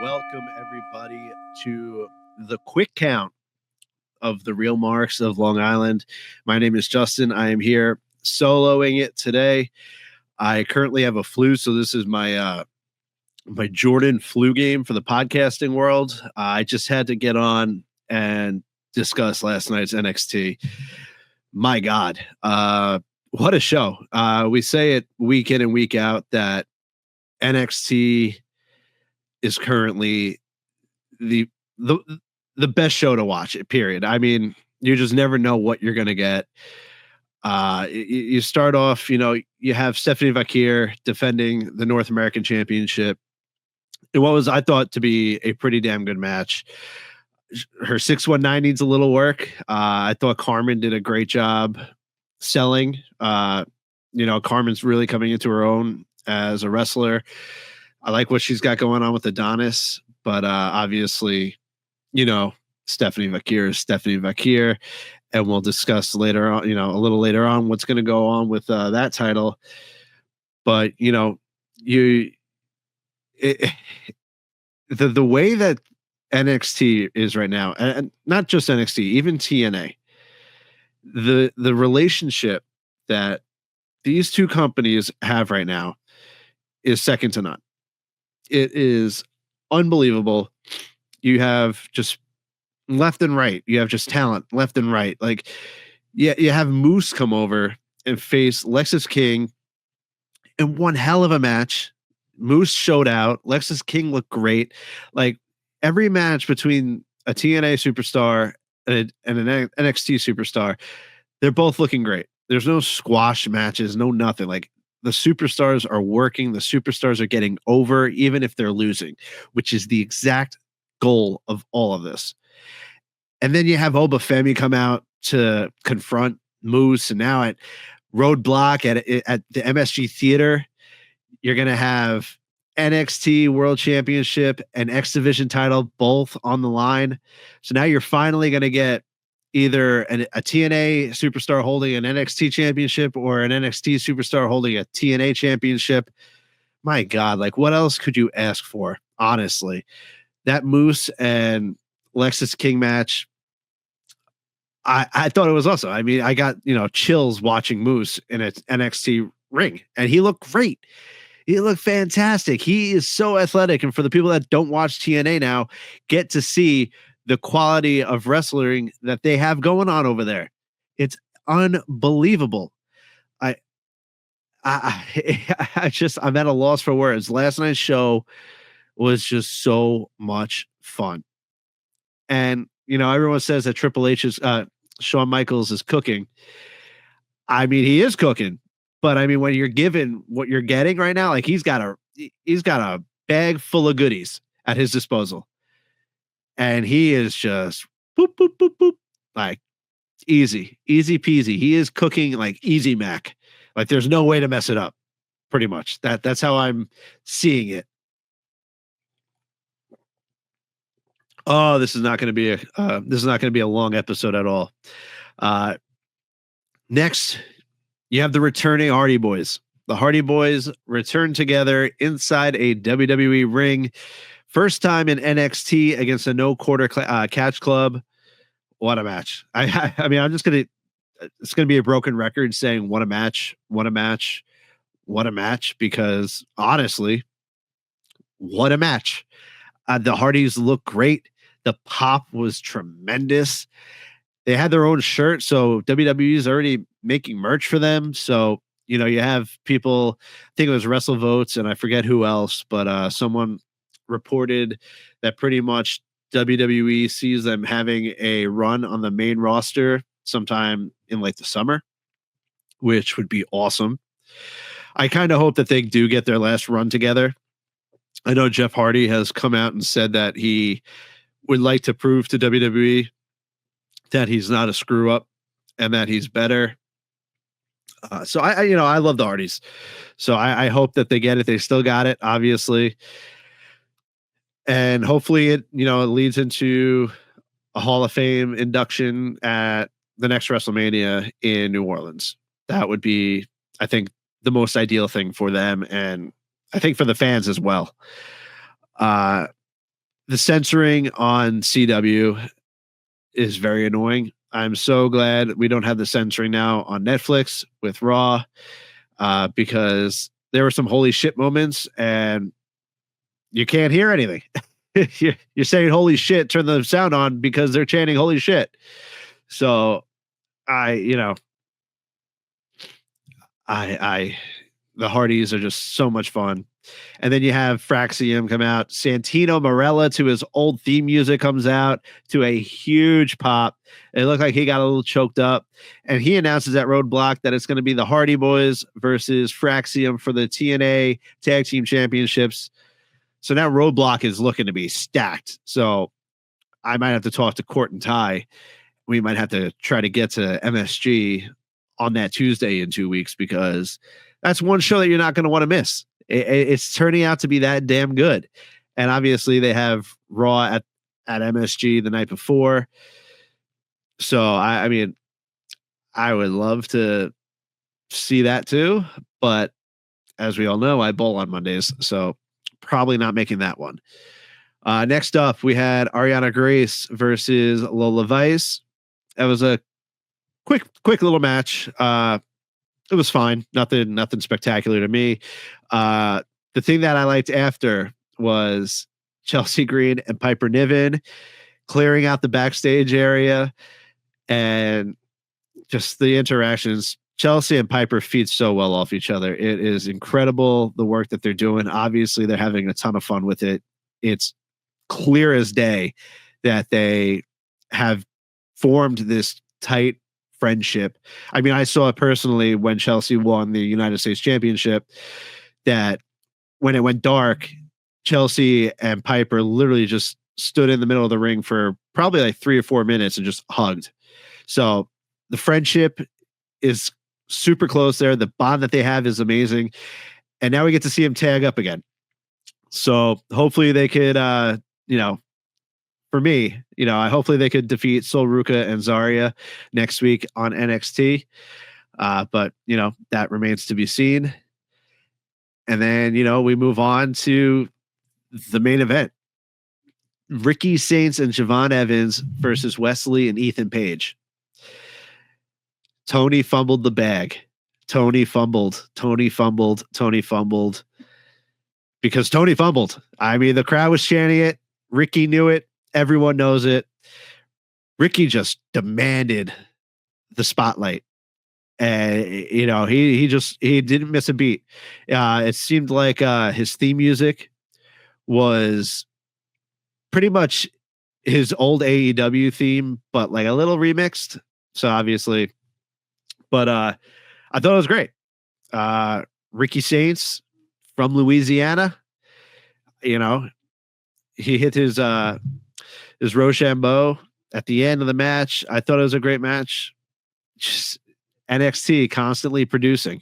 Welcome, everybody, to the quick count of the Real Marks of Long Island. My name is Justin. I am here soloing it today. I currently have a flu, so this is my Jordan flu game for the podcasting world. I just had to get on and discuss last night's NXT. My God, what a show! We say it week in and week out that NXT is currently the the the best show to watch. Period. I mean, you just never know what you're gonna get. You start off, you have Stephanie Vakir defending the North American Championship in what was I thought to be a pretty damn good match. Her 619 needs a little work. I thought Carmen did a great job selling. Carmen's really coming into her own as a wrestler. I like what she's got going on with Adonis, but obviously, Stephanie Vakir is Stephanie Vakir, and we'll discuss later on, a little later on what's going to go on with that title. But the way that NXT is right now, and not just NXT, even TNA, the relationship that these two companies have right now is second to none. It is unbelievable. You have just left and right. You have just talent left and right. Like, yeah, you have Moose come over and face Lexis King in one hell of a match. Moose showed out. Lexis King looked great. Like, every match between a TNA superstar and an NXT superstar, they're both looking great. There's no squash matches, no nothing. Like, the superstars are working. The superstars are getting over, even if they're losing, which is the exact goal of all of this. And then you have Obafemi come out to confront Moose, and now at Roadblock at the MSG Theater, you're going to have NXT World Championship and X Division title both on the line. So now you're finally going to get either a TNA superstar holding an NXT championship or an NXT superstar holding a TNA championship. My God, like, what else could you ask for? Honestly, that Moose and Lexis King match, I thought it was awesome. I mean, I got, chills watching Moose in an NXT ring, and he looked great. He looked fantastic. He is so athletic. And for the people that don't watch TNA now, get to see the quality of wrestling that they have going on over there. It's unbelievable. I'm at a loss for words. Last night's show was just so much fun. And, everyone says that Triple H's Shawn Michaels is cooking. I mean, he is cooking, but I mean, when you're given what you're getting right now, like, he's got a bag full of goodies at his disposal. And he is just boop, boop, boop, boop, like, easy peasy. He is cooking like Easy Mac. Like, there's no way to mess it up. Pretty much that's how I'm seeing it. Oh, this is not going to be a long episode at all. Next, you have the returning Hardy Boys. The Hardy Boys return together inside a WWE ring. First time in NXT against a no quarter catch club. What a match. I mean, it's going to be a broken record saying what a match, because honestly, what a match. The Hardys look great. The pop was tremendous. They had their own shirt, so WWE is already making merch for them. So, you have people, I think it was WrestleVotes, and I forget who else, but someone reported that pretty much WWE sees them having a run on the main roster sometime in like the summer, which would be awesome. I kind of hope that they do get their last run together. I know Jeff Hardy has come out and said that he would like to prove to WWE that he's not a screw up and that he's better. So I love the Hardys. So I hope that they get it. They still got it, obviously. And hopefully it leads into a Hall of Fame induction at the next WrestleMania in New Orleans. That would be, I think, the most ideal thing for them, and I think for the fans as well. The censoring on CW is very annoying. I'm so glad we don't have the censoring now on Netflix with Raw, because there were some holy shit moments and you can't hear anything. You're saying holy shit, turn the sound on because they're chanting holy shit. So you know, I the Hardys are just so much fun. And then you have Fraxium come out. Santino Marella to his old theme music comes out to a huge pop. It looked like he got a little choked up. And he announces at Roadblock that it's going to be the Hardy Boys versus Fraxium for the TNA Tag Team Championships. So now Roadblock is looking to be stacked. So I might have to talk to Court and Ty. We might have to try to get to MSG on that Tuesday in 2 weeks, because that's one show that you're not going to want to miss. It's turning out to be that damn good. And obviously they have Raw at MSG the night before. So I mean, I would love to see that too, but as we all know, I bowl on Mondays, so probably not making that one. Next up, we had Ariana Grace versus Lola Vice. That was a quick little match. It was fine. Nothing spectacular to me. The thing that I liked after was Chelsea Green and Piper Niven clearing out the backstage area and just the interactions. Chelsea and Piper feed so well off each other. It is incredible the work that they're doing. Obviously, they're having a ton of fun with it. It's clear as day that they have formed this tight friendship. I mean, I saw it personally when Chelsea won the United States Championship, that when it went dark, Chelsea and Piper literally just stood in the middle of the ring for probably like 3 or 4 minutes and just hugged. So the friendship is super close there. The bond that they have is amazing. And now we get to see him tag up again. So hopefully they could, for me, hopefully they could defeat Sol Ruka and Zarya next week on NXT. But, that remains to be seen. And then, we move on to the main event. Ricky Saints and Javon Evans versus Wesley and Ethan Page. Tony fumbled the bag. Tony fumbled because Tony fumbled. I mean, the crowd was chanting it. Ricky knew it. Everyone knows it. Ricky just demanded the spotlight. And, he didn't miss a beat. It seemed like his theme music was pretty much his old AEW theme, but like a little remixed. So obviously, but I thought it was great. Ricky Saints from Louisiana, he hit his Rochambeau at the end of the match. I thought it was a great match. Just NXT constantly producing.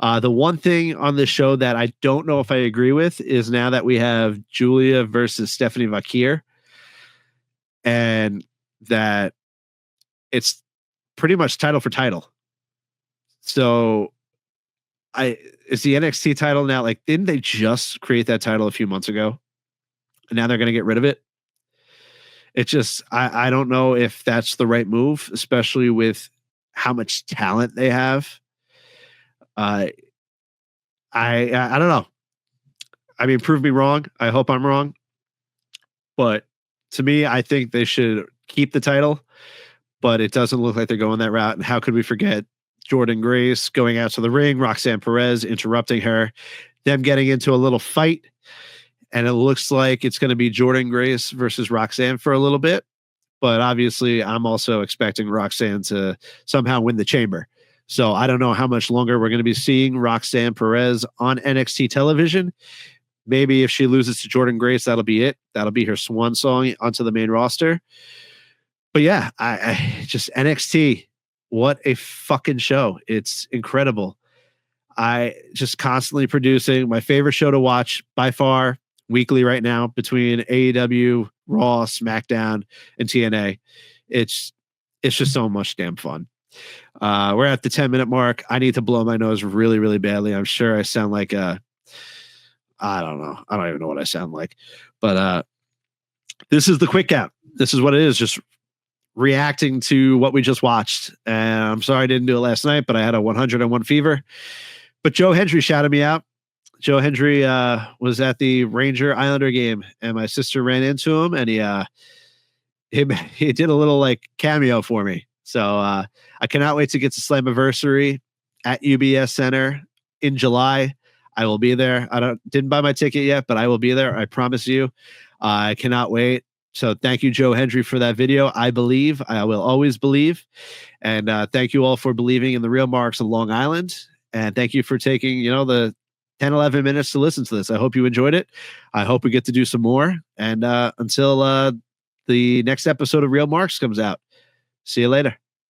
The one thing on the show that I don't know if I agree with is now that we have Julia versus Stephanie Vakir, and that it's pretty much title for title. So it's the NXT title now. Like, didn't they just create that title a few months ago? And now they're going to get rid of it. It just, I don't know if that's the right move, especially with how much talent they have. I don't know. I mean, prove me wrong. I hope I'm wrong. But to me, I think they should keep the title, but it doesn't look like they're going that route. And how could we forget Jordan Grace going out to the ring, Roxanne Perez interrupting her, them getting into a little fight. And it looks like it's going to be Jordan Grace versus Roxanne for a little bit. But obviously, I'm also expecting Roxanne to somehow win the chamber. So I don't know how much longer we're going to be seeing Roxanne Perez on NXT television. Maybe if she loses to Jordan Grace, that'll be it. That'll be her swan song onto the main roster. But yeah, I just NXT. What a fucking show. It's incredible. I just constantly producing my favorite show to watch by far weekly right now between AEW, Raw, SmackDown, and TNA. It's just so much damn fun. We're at the 10-minute mark. I need to blow my nose really, really badly. I'm sure I sound like I don't know. I don't even know what I sound like. But this is the quick cap. This is what it is. Just reacting to what we just watched. And I'm sorry I didn't do it last night, but I had a 101 fever. But Joe Hendry shouted me out. Joe Hendry was at the Ranger Islander game, and my sister ran into him, and he did a little like cameo for me. So I cannot wait to get to Slammiversary at UBS Center in July. I will be there. Didn't buy my ticket yet, but I will be there. I promise you. I cannot wait. So thank you, Joe Hendry, for that video. I believe. I will always believe. And thank you all for believing in the real marks of Long Island. And thank you for taking, the 10, 11 minutes to listen to this. I hope you enjoyed it. I hope we get to do some more. And until the next episode of Real Marks comes out, see you later.